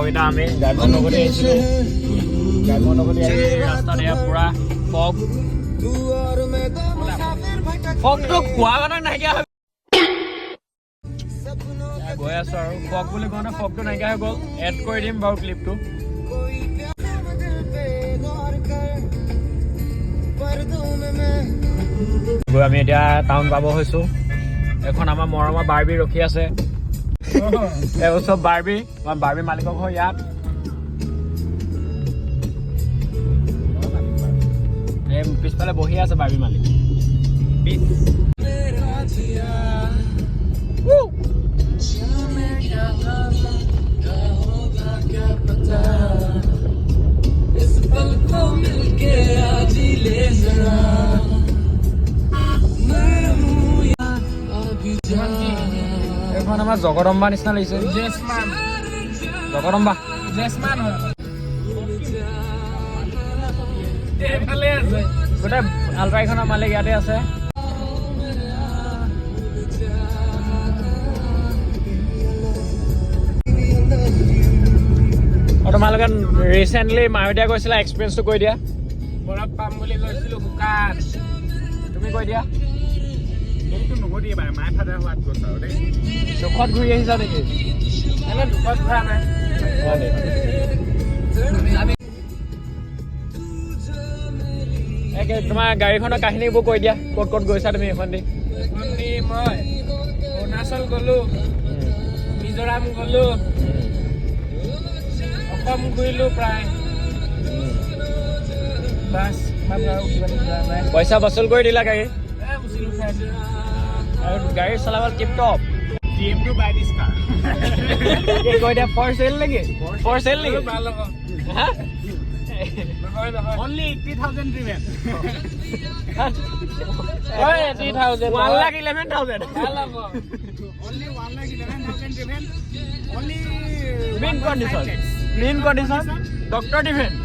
এতিয়া আমি গ্ৰাম্য নগৰী আহিছিলোঁ গ্ৰাম্য নগৰী আহি ৰাস্তাত এয়া পূৰা ফগ ফগটো খোৱা মানুহ নাইকিয়া হৈ গৈ আছোঁ আৰু ফগ বুলি কওঁতে ফগটো নাইকিয়া হৈ গ'ল এড কৰি দিম বাৰু ক্লিপটো গৈ আমি এতিয়া টাউন পাব হৈছোঁ এখন আমাৰ মৰমৰ বাৰ্বি ৰখি আছে এইবোৰ চব বাৰ্বি আমাৰ বাৰ্বি মালিকৰ ঘৰ ইয়াত পিছফালে বহি আছে বাৰ্বি মালিক এখন আমাৰ জগদম্বা নিচিনা লাগিছে জগদম্বা গোটেই আলপাইখনৰ মালিক ইয়াতে আছে তোমালোকে ৰিচেণ্টলি মায়তীয়া গৈছিলা এক্সপিৰিয়েঞ্চটো কৈ দিয়া বৰফ পাম বুলি গৈছিলোঁ শুকান তুমি কৈ দিয়া মোকতো নকৰি বাৰু মায়ে ফাদাৰ হোৱাত গৈছা আৰু দেই দুখত ঘূৰি আহিছা নেকি এনে দুখত ঘূৰা নাই তোমাৰ গাড়ীখনৰ কাহিনীবোৰ কৈ দিয়া ক'ত ক'ত গৈছা তুমি এখন দি মই অৰুণাচল গ'লোঁ মিজোৰাম গ'লোঁ অসম ঘূৰিলোঁ প্ৰায় বাছ পইচা বচুল কৰি দিলা গাড়ী আৰু গাড়ী চলাবলৈ টিপ টপ ডিএমটো বাই দিছ কাৰ কৈ দিয়া ফৰ চেল নেকি ফৰ চেল নেকি ভাল হ'ব only 80,000 remain 80,000 1,11,000 ভাল হ'ব only 1,11,000 remain only clean condition doctor different